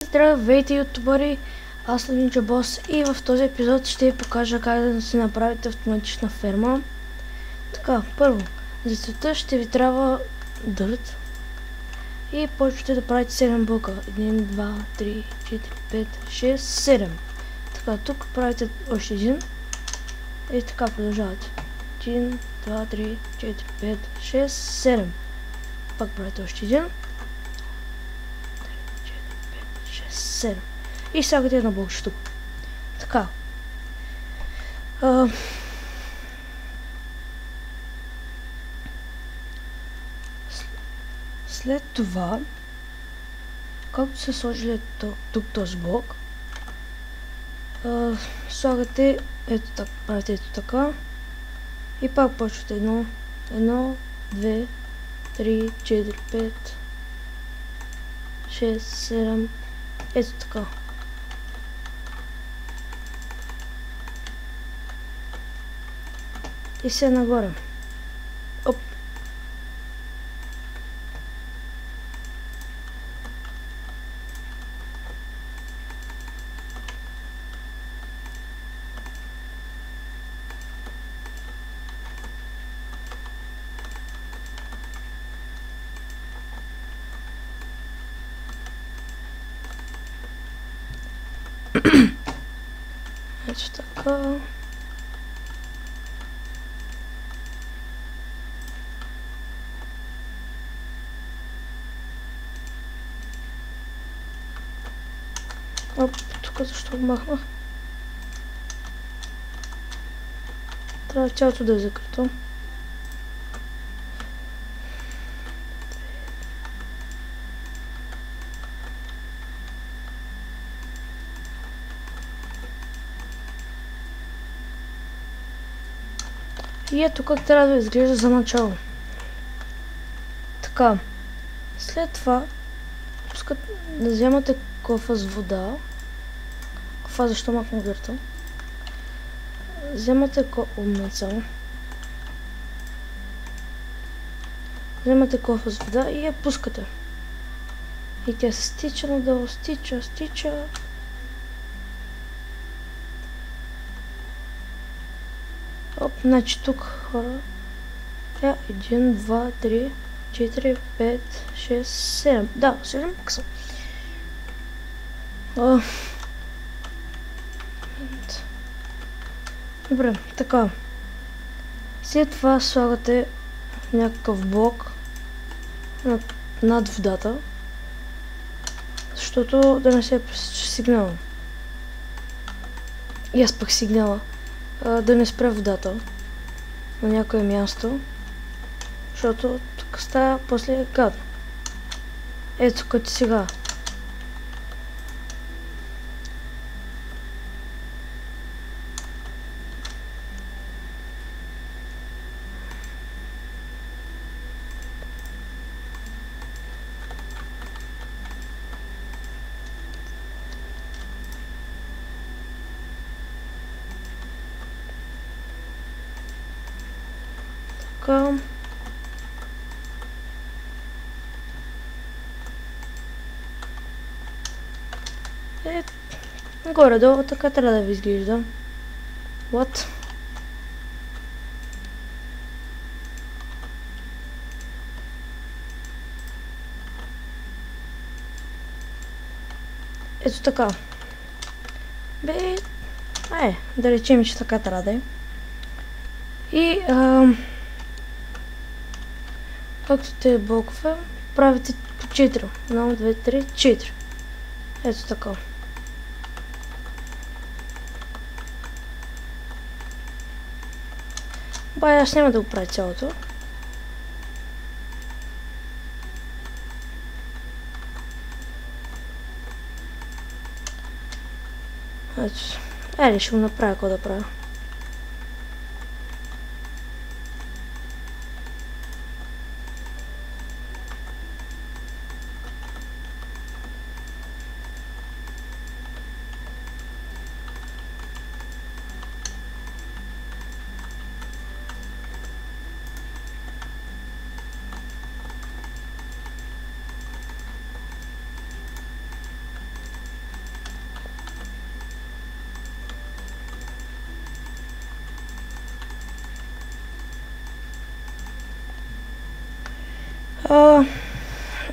Здравейте, ютубъри! Аз съм Ninja Boss и в този епизод ще ви покажа как да си направите автоматична ферма. Така, първо, за целта ще ви трябва дърт и почвате да правите 7 блока. 1, 2, 3, 4, 5, 6, 7. Така, тук правите още един и така продължавате. 1, 2, 3, 4, 5, 6, 7. Пак правите още един. 7. И слагате едно блокче тук. Така. След това, както се сложили тук този блок, слагате ето така, правите ето така и пак почвате 1, 2, 3, 4, 5, 6, 7, ето така. И сега нагоре. Оп. Ето така. Оп, тук защо махнах? Трябва цялото да е закрито. И ето как трябва да изглежда за начало. Така. След това да вземате кофа с вода. Кофа, защо махнах дърта? Вземате умница. Вземате кофа с вода и я пускате. И тя се стича надолу, стича. Оп, значи тук хора. 1, 2, 3, 4, 5, 6, 7. Да, 7 пък са. Добре, така. След това слагате някакъв блок над водата, защото да не се пресича сигнала. И аз пък сигнала. Да не спре водата на някое място, защото тук става после гадно. Ето като сега. Горе-долу така трябва да ви изглежда. What? Ето така. Да речем, че така трябва да е. И както те блокове, правите по 4. 1, 2, 3, 4. Ето така. Аз няма да го правя цялото. Ето. Ще го направя какво да правя.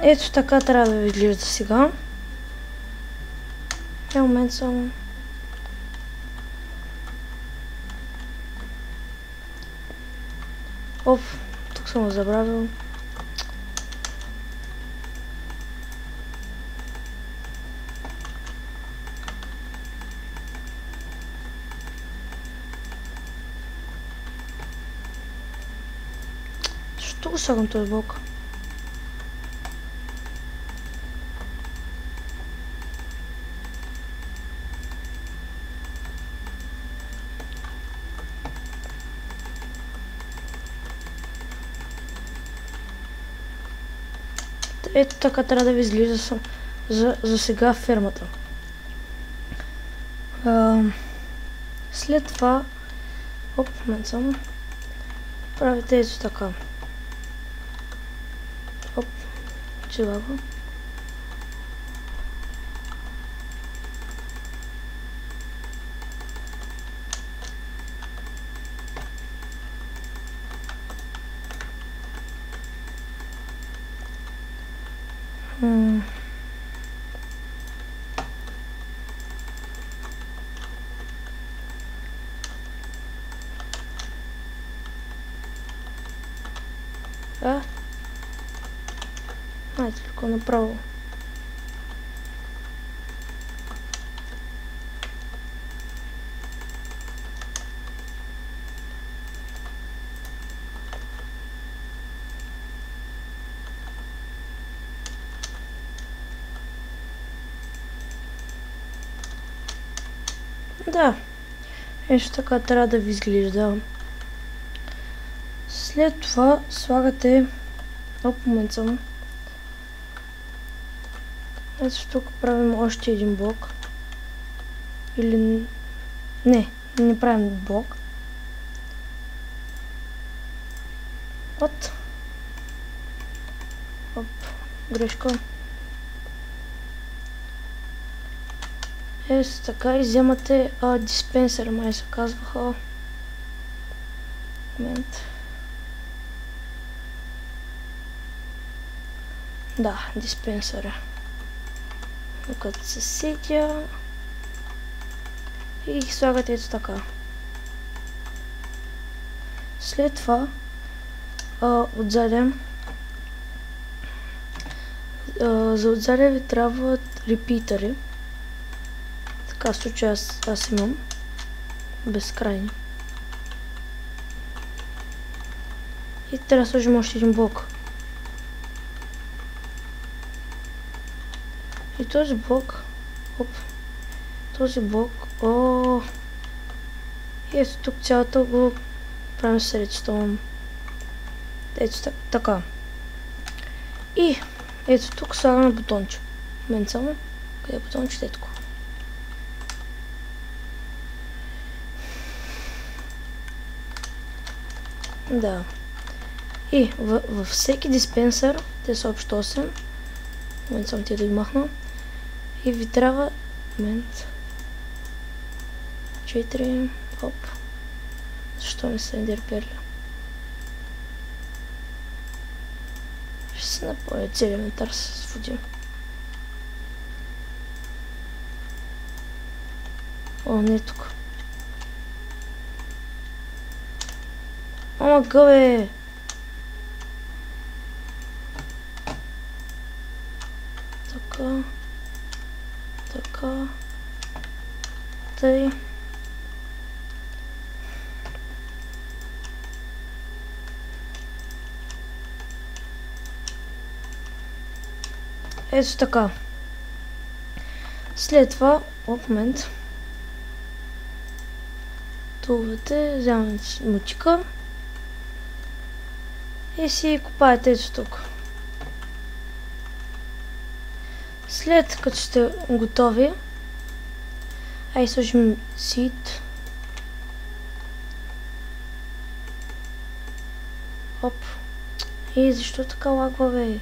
Ето така трябва да изглежда сега. Момент само. Оп, тук съм го забравил. Защо го слагам този блок? Ето така трябва да ви изглежда за сега фермата. След това, момент само, правите ето така. Чилава. Знаете ли, направо. Да, нещо така трябва да ви изглежда. След това слагате... момент само. Ето тук правим още един блок. Или... Не правим блок. Грешка. Ето така и вземате диспенсер, май се казваха. Момент. Да, диспенсъра. Докато се сетя и ги слагате ето така. След това отзаде за отзаде ви трябват репитъри. Така в случая аз имам безкрайни. И трябва да сложим още един блок. И този блок, и ето тук цялата го правим с редстоун. Ето така. И ето тук слагаме бутонче. Момент само. Къде е бутонче? Ето. Да. И във всеки диспенсър, те са общо 8. Момент само ти да ги махна. И ви трябва... Момент. 4. Оп. Защо не са ендерперли? Ще се напоя целият инвентар с води. Не тук. Ама гъбе! Така. Тъй. Ето така. След това, момент. Тулвате, вземате мутика и си копаете ето тук. След като сте готови, сложим seed. Оп. И защо така лагва, бе?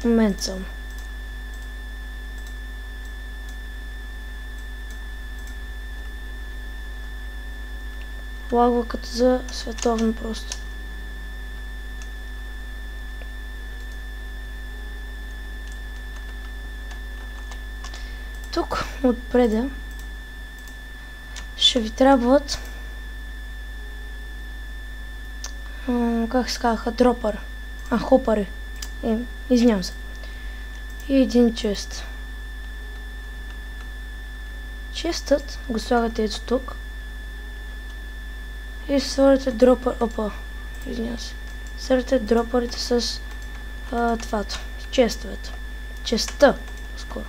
Момент съм. Лагва като за световно просто. Тук отпреде ще ви трябват как се казаха, дропър. Хопъри. Извинявам се. И един чест. Честът го слагате ето тук. И слагате дропър. Извинявам се. Слагате дропърите с твато. Честовете. Честа. Скоро.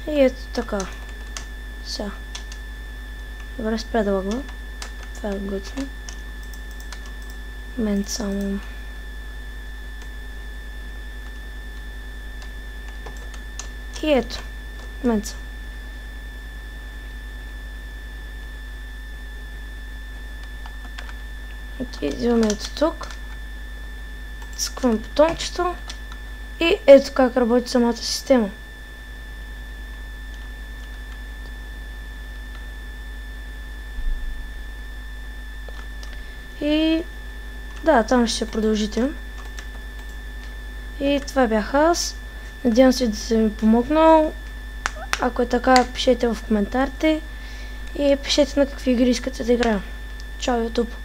И ето така. Сега. Добре, спре да лагва. Това е готино. Мен само. И ето. Менца. Идваме ето тук. Цъкваме бутончето. И ето как работи самата система. И да, там ще продължите. И това бях аз. Надявам се да съм ви помогнал. Ако е така, пишете в коментарите. И пишете на какви игри искате да играем. Чао, YouTube!